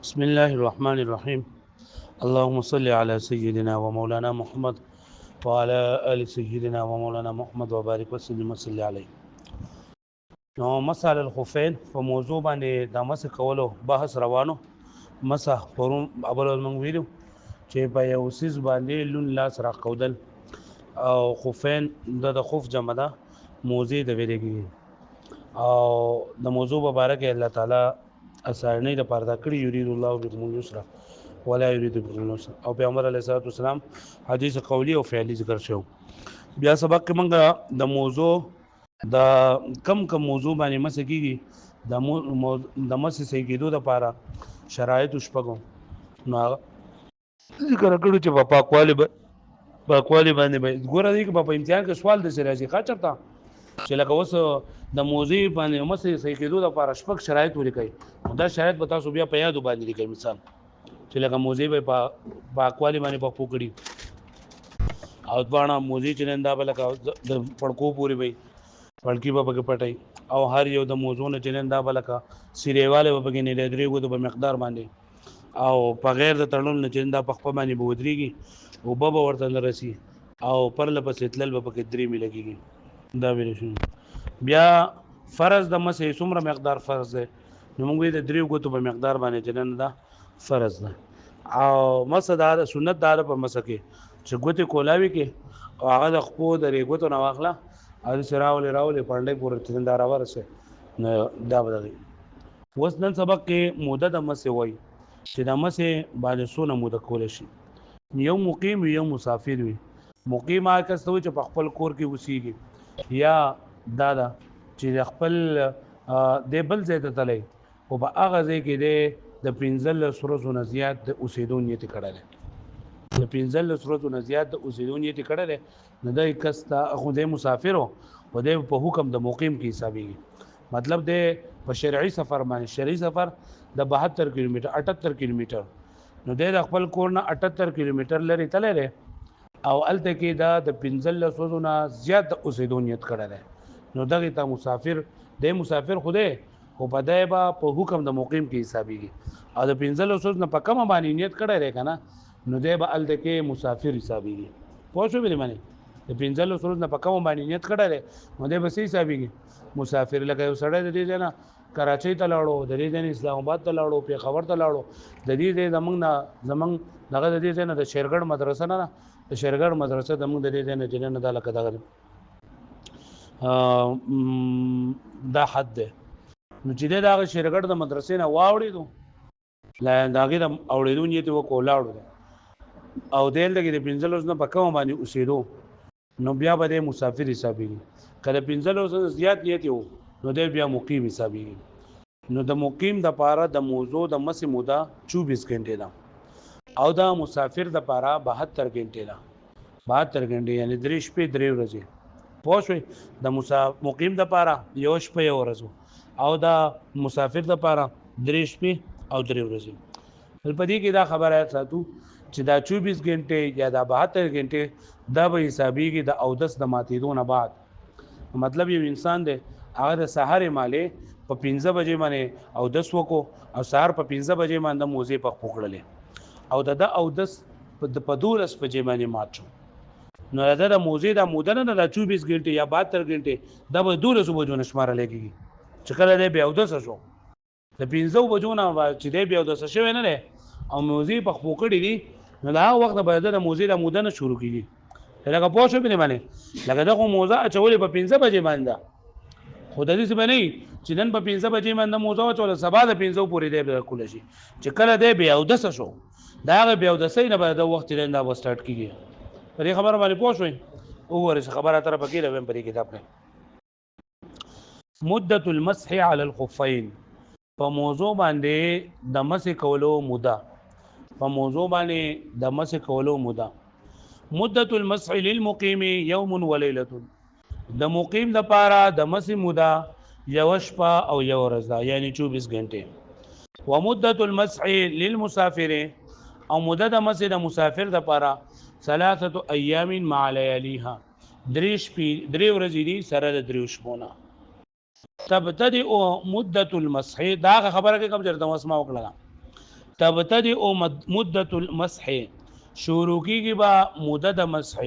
بسم الله الرحمن الرحيم. اللهم صل على سيدنا ومولانا محمد وعلى آل سيدنا ومولانا محمد وبارك وسلم وصلی علیه. نو مسأله الخفین په موضوع باندې د مسح کولو بحث روانو. مسح پرون اول موږ ویلو چې په یو سیس باندې لون لاس راخودل او خفین د خف جمع ده موضوع د ویلګي او د موضوع مبارک الله تعالی اسانه د پردا کړی یرید الله بكم اليسر ولا يريد بكم العسر او پیغمبر علیه الصلاه والسلام حدیث قولی او فعلی ذکر شو. بیا سبق کې موږ د موضوع د کم موضوع باندې مسکیږي د مس سې کېدو لپاره شرایط شپږو نو ذکر کړو چې په پاکوالی باندې ګوره دی په امتحان کې سوال د سراجي ښه چرته چې لکه اوس د موضوع باندې مس سې کېدو لپاره شپږ شرایط ولیکئ. دا شرایط به تاسو بیا په یادو باندې لیکئ. مثال چې لکه موضوع به پاکوالی باندې په پوکړي او ځوانه موضوع چې نن دا به لکه د پړکو پورې وي پړکی به پکې پټي او هر یو د موضوع نه چې نن دا به لکه سیریواله به پکې نه درې غو د مقدار باندې او په غیر د تړون نه چې دا په خپل باندې بودريږي او به ورته نه رسی او پر لپس اتلل به پکې درې ملګيږي. دا ویل شو. بیا فرض د مسې څومره مقدار فرض ده نو موږ د درې غو په مقدار باندې چې نن دا فرض ده او مسدار سنت دار په مسکه چې ګوتې کولاوي کې او هغه د خپو د ریګوتو نه واخله او راولې پړلې پورې تندار ورسه نو دا بدلي. اوس نن سبق کې موده د مسې وای چې د مسې باندې سونه موده کول شي. یو مقیم یو مسافر وي. مقیم هغه کس ته چې په خپل کور کې اوسېږي یا دا چې خپل د بل ځای ته تللی او په هغه ځای کې د 15 ورځو نه زیات د اوسېدو نیت کړی دی. د 15 ورځو نه زیات د اوسېدو نیت کړی دی نو د کس ته خو د مسافر او د په حکم د مقیم کې حسابېږي. مطلب د په شرعي سفر باندې شرعي سفر د 72 کیلومتر 78 کیلومتر نو د خپل کور نه 78 کیلومتر لري تللی دی او الته کې د 15 ورځو نه زیات د اوسېدو نیت کړی دی نو دغه ته مسافر د مسافر خوده او په دای با په حکم د مقیم کې حسابېږي او د 15 ورځې نه په کومه باندې نیت کړی دی کنه نو دی به ال دکې مسافر حسابېږي. پوه شو به معنی د 15 ورځې نه په کومه باندې نیت کړی دی نو دی به سي حسابېږي مسافر. لکه یو سړی د دې نه کراچۍ ته لاړو د دې نه اسلام آباد ته لاړو پیښور ته لاړو د دې زمنګ دغه د دې نه د شیرګړ مدرسه نه د شیرګړ مدرسه د موږ د دې نه جننه د لکه دغه دا حد ده نو چې دغه شیرګړ د مدرسې نه واوړې دو لا داګه د اوړېدو نیت وکړو لاړو او دل دغه د 15 ورځې نه په کوم باندې اوسېدو نو بیا به مسافر حسابېږي. کله 15 ورځې زیات نیت یو نو د بیا مقیم حسابېږي. نو د مقیم د پاره د موضوع د مس موده 24 غنټې ده او د مسافر د پاره 72 غنټې ده. 72 غنټې یعنی 3 شپې 3 ورځې. پوه شئ د مقیم د پاره یو شپه یو ورځ او د مسافر د پاره 3 شپې او 3 ورځې. په دې کې دا خبره ساتو چې دا 24 غنټې یا دا 72 غنټې دا به حسابېږي د اودس د ماتېدو نه بعد. مطلب یو انسان دی هغه د سحر مالې په 15 بجې باندې اودس وکړو او سحر په 15 بجې باندې موزه په پخړلې او د اودس په 12 بجې باندې مات شو نو دا د موزه د مودنه د 24 غنټې یا 72 غنټې دا به 12 بجو نشمار لګي چې کله دې بیا اودس شو د 15 بجو نه چې دې بیا اودس شوی نه ده او موزه په پخړې دي نو دا وخت به د موزه د مودنه شروع کیږي. لکه پوه شو به معنی لکه دغه موزه اچولې په 15 بجې باندې خو د دې څه باندې چې نن په 15 بجې باندې موزه اچول سبا د 15 پورې دی کول شي چې کله دی بیا اودس شو دا بیا اودس نه به د وخت نه به سٹارټ کیږي. پرې خبره باندې پوه شوئ وګورئ خبره تر پکې لوم پرې کتاب نه مدة المسح على الخفين په موضوع باندې د مسح کولو موده په موضوع باندې د مسح کولو موده. مدة المسح للمقيم يوم وليلة د مقیم د پاره د مسح موده یو شپه او یو ورځ ده یعنی 24 غنټې. ومدة المسح للمسافر او موده د مسح د مسافر د پاره 3 ایام مع لياليها 3 ورځې دي سره د 3 شپونه. تبتدئ مدة المسح دا خبره کوم چې د مسما وکړه تبتدئ مدة المسح شروع کیږي با مدد مسح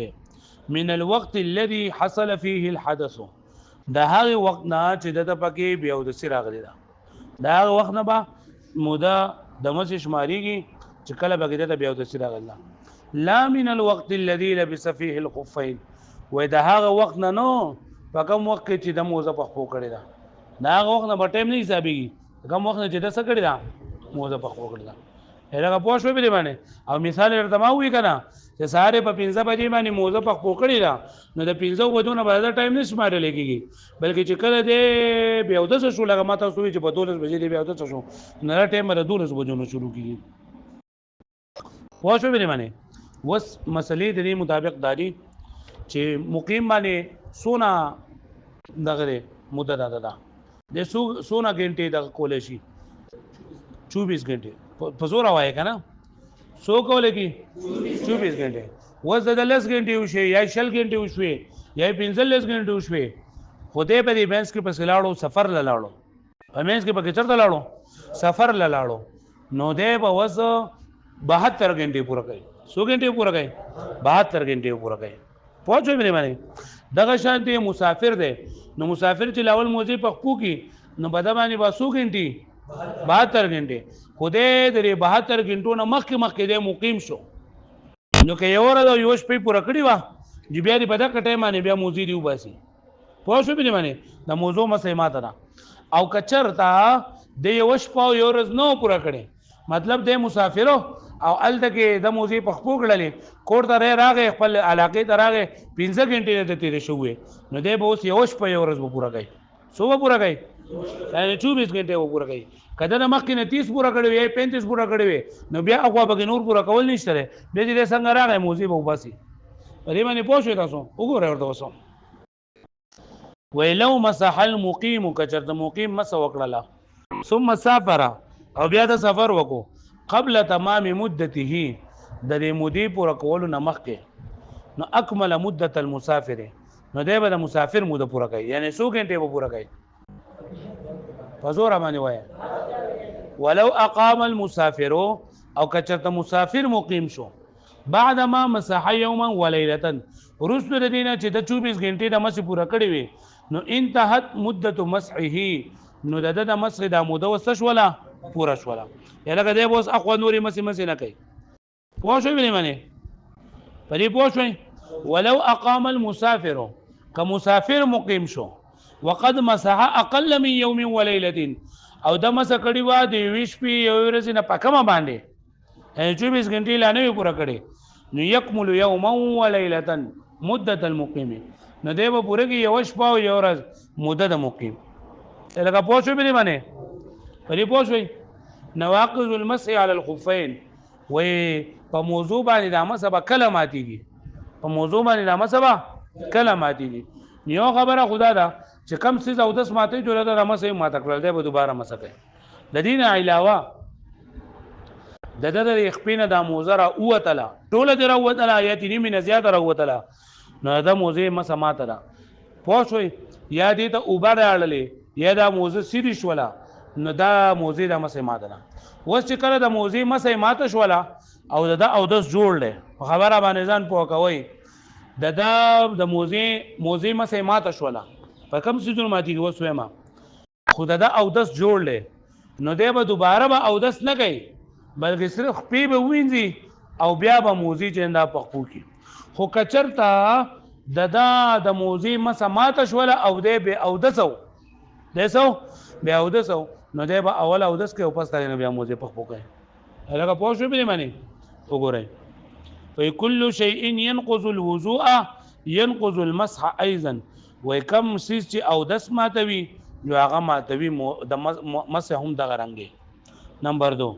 من الوقت الذي حصل فيه الحدث دا هغه وخت نه چې د پکې بیا د سر راغلی دا هغه وخت نه با موده د مسح شماريږي چې کله بګیده د بیا د سر راغلی لا من الوقت الذي لبس فيه الخفين و دا هغه وخت نه نو په کوم وخت کې چې د موزه په خو کړی دا هغه وخت نه په ټایم نه حسابيږي کوم وخت نه چې د څه کړی دا موزه په خو کړی دا هغه پوه شو به دی باندې او مثال ورته ما وی کنه چې ساره په 15 بجې باندې موزه په خو کړی دا نو د 15 بجو نه بعد ټایم نه شمارل کېږي بلکې چې کله دې بیا د څه شو لګه ماته سوې چې په 12 بجې دی بیا د څه شو نه ټایم د 12 بجو نه شروع کېږي پوه شو به دی باندې وس مسلې د دې مطابق دادي چې مقیم باندې سونا دغه مدد ده د سونا غنټه د کولې شي 24 غنټه په زور وای کنه سو کولې کی 24 غنټه وز د 10 غنټه وشي یا 20 غنټه وشي یا 45 غنټه وشي خوده په دې بینس کې په لاړو سفر لاړو په مینس کې په چرته لاړو سفر لاړو نو دې په وز 72 غنټه پوره کړي 100 غنټه پوره کړي 72 غنټه پوره کړي پوهڅوي مې باندې دغه شان دی مسافر دی نو مسافر چې لاول موزي په خپو کې نو بده باندې با 100 غنټه 72 غنټه خوده درې 72 غنټو نه مخکې دی مقیم شو نو که یو ورځ یو شپې پوره کړی و چې بیا دې په دغه ټایم باندې بیا موزي دی وباسي پوهڅوي مې باندې د موضوع مسې ماته نه او کچرتا د یو شپه یو ورځ نو پوره کړي مطلب د مسافرو او الته کې د موزي په خپو کړلې کوړ ته راغې خپل علاقې ته راغې 15 غنټې ته تیرې شوې نو دی به اوس یو شپه یو ورځ پوره کوي سو پوره کوي یعنی 24 غنټې پوره کوي کله د مخکې نه 30 پوره کړی وي 35 پوره کړی وي نو بیا هغه به نور پوره کول نشته بیا دې څنګه راغې موزي به وباسي پرې باندې پوه شو تاسو وګورئ ورته وسو ولو مسح المقيم کچر د مقیم مس وکړه ثم سافر او بیا د سفر وکړو قبل تمام مدته د دې مودې پوره کولو نه مخکې نو اکمل مدت المسافر نو دی به د مسافر موده پوره کوي یعنی 100 غنټې به پوره کوي په زور باندې وایي ولو اقام المسافر او کچرته مسافر مقیم شو بعد ما مسح يوما وليله ورسل د دینه چې د 24 غنټې د مس پوره کړی وي نو انتهت مدت مسحه نو د مسح د موده وسش ولا پورا شولا یلکه دی بوس اخو نوري مسی نه کوي پوه شو ویني معنی پرې پوه شو ولو اقام المسافر كمسافر مقیم شو وقد مسح اقل من يوم وليله او د مس کړي وا د ویش په یو ورځ نه پکمه باندې 24 غنټې لا نه پورا کړي نو يكمل يوما وليله مدة المقيم نو دی به پوره کې یو شپه او یو ورځ مدد د مقیم لکه پوه شو ویني معنی پرې پوه شوي نواقض المسح على الخفين و په موضوع باندې د مسح به کله ماتېږي په موضوع باندې د مسح به کله ماتېږي یو خبره خدا ده چې کم څه او داس ماتې جوړه ده مسح ماته کړل دی به دوباره مسح کوي د دې نه علاوه د خپینه د موزره اوتله ټوله د اوتله آیات نیمه نه زیاته اوتله نو د موزه مسح ماته ده پوه شوي یا دې ته اوبر اړلې یا د موزه سری شولا نو دا موزي د مسې ماته نه اوس چې کله د موزي مسې ماته شوله او د او داس جوړلې خبره باندې ځان پوه کوي د موزي مسې ماته شوله په کوم سيزونو ماتي کې وسوي ما خود د او داس جوړلې نو دی به دوباره به او داس نه کوي بلکې صرف خپې به وینځي او بیا به موزي چنده پخپو کی خو کچرتا د موزي مسې ماته شوله او دی به او دسو بیا او دسو نو دی به اول او دس کې او پس نه بیا موزه پخپو کوي هغه پوه شو به معنی وګورئ فكل شيء ينقض الوضوء ينقض المسح ايضا وكم سيس او دس ماتوي جو هغه ماتوي د مسح هم د غرنګي نمبر 2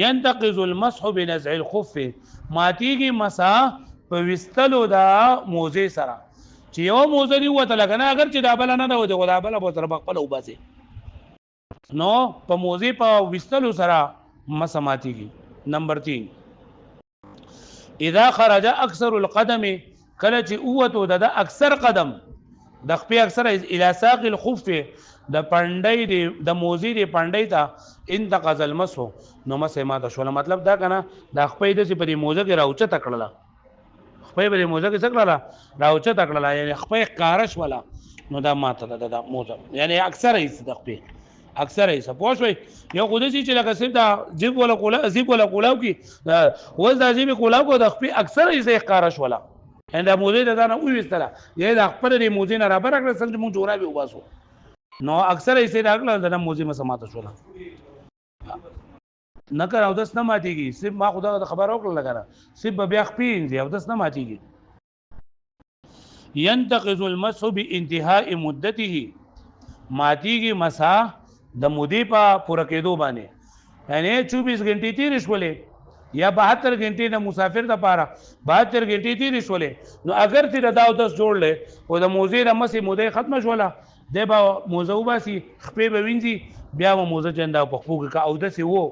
ينتقض المسح بنزع الخف ماتيږي مسح په وستلو دا موزه سره چې یو موزه دی وته لګنه اگر چې دا بل نه دا وته دا بل به تر خپل وباسي نو په موزي په وستلو سره مسماتيږي نمبر 3 اذا خرج اکثر القدم کله چې اوته د اکثر قدم د خپې اکثر الى ساق الخف د پنډۍ د موزي د پنډۍ ته انتقض المسح نو مسح ما ته شول مطلب دا کنه د خپې د په موزه کې راوچه تکړه خپې په موزه کې څکړه راوچه تکړه یعنی خپې کارش ولا نو دا ماته د موزه یعنی اکثر هیڅ د خپې اکثر هیڅ پوه شوي یو خو دې چې لکه صرف دا جیب ولا کولاو کې وز دا جیب کولاو کو د خپې اکثر هیڅ کارش ولا ان دا موزه د دانه وېستله یی د خپل د موزه نه را برکړه څنګه مونږ جوړا به وباسو نو اکثر یې راغله د موزه مسماته شول نه کار او داس نه ماتيږي صرف ما خدا د خبر اوکړه لګره صرف بیا خپین او داس نه ماتيږي ينتقض المسح بانتهاء مدته ماتيږي مسا د مودې په پوره کېدو باندې یعنی 24 غنټې تیر شولې یا 72 غنټې د مسافر د پاره 72 غنټې تیر شولې نو اگر تیر دا او داس جوړلې او د موزه د مسې مودې ختم شوله د به موزه وباسي خپې به وینځي بیا به موزه چنده په خپو کې او داسې وو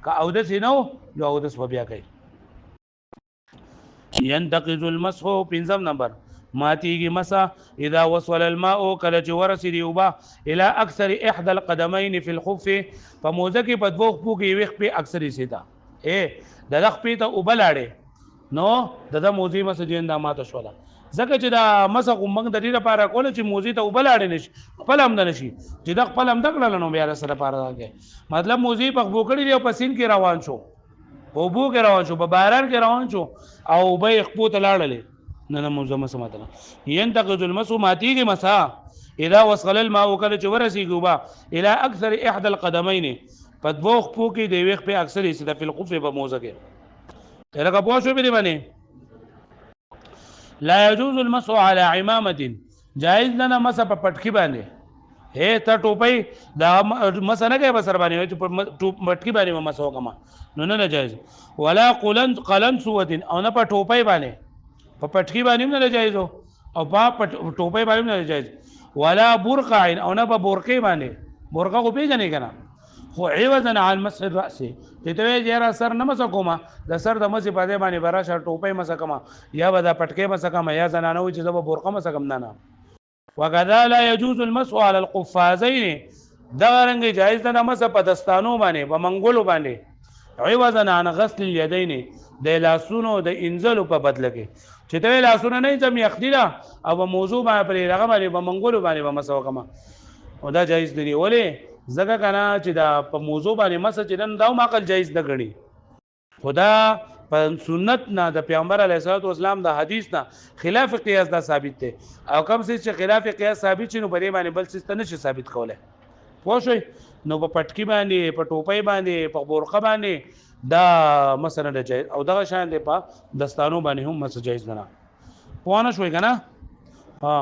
که او داسې نه وو نو او داس به بیا کوي ينتقض المسح پنځم نمبر ماتيږي مسا اذا وصل الماء کله چې ورسېږي اوبه الى اکثر احدى القدمين في الخف فموزه کې په دوه خپو کې وخ په اکثر سیدا د خپې ته اوبه لاړې نو د موزي مسجین دا ماته شوله ځکه چې دا مسه موږ د دې لپاره کوله چې موزي ته اوبه لاړې نشي خپل هم نه نشي چې د خپل هم دکړل نو بیا سره لپاره راځي مطلب موزي په خپو کړي دی او پسین کې روان شو په بو کې روان شو په باران کې روان شو او به خپو ته لاړلې نه موزه مسمتنه ينتقض المسح ماتيږي مسا اذا وصل الماء کله چې ورسېږي اوبه الى اکثر احدى القدمين په دوه خپو کې د وخ په اکثر حصہ د الخف په موزه کې لکه پوه شو به باندې لا يجوز المسح على عمامه جائز نه مسح په پټکی باندې ته ټوپۍ دا مسح نه کوي بسر باندې پټکی باندې مسح وکما نو نه جائز ولا قلن سوت او نه په ټوپۍ باندې په پټکی باندې نه جایز او په ټوپۍ باندې نه جایز ولا برقع او نه په برقې باندې برقه کو پیژنې کنه خو عوضا عن مسح الراس ته ته یې سر نه مسه کومه د سر د مسې په دې باندې براشه ټوپۍ مسه کما یا به د پټکی مسه کما یا زنانه و چې د برقه مسه کم نه وکذا لا يجوز المسح على القفازين دا رنګ جایز نه مسه په دستانو باندې په منګولو باندې عوضا عن غسل اليدين د لاسونو د انزلو په بدله کې چې ته لاسونه نه ځم یخدیلا او موضوع باندې پرې رغه باندې په منګولو باندې به مسو کما او دا جایز دی ولې زګه کنه چې دا په موضوع باندې مسه چې نن دا عقل جایز نه غني خدا په سنت نه د پیغمبر علیه الصلاه والسلام د حدیث نه خلاف قیاس دا ثابت دی او کوم څه چې خلاف قیاس ثابت شي نو په دې باندې بل څه نه شي ثابت کوله پوه شئ نو په پټکی باندې په ټوپۍ باندې په برقه باندې دا مثلا د جایز او دغه شان دی په دستانو باندې هم مسه جایز نه پوه نه شوي کنه ها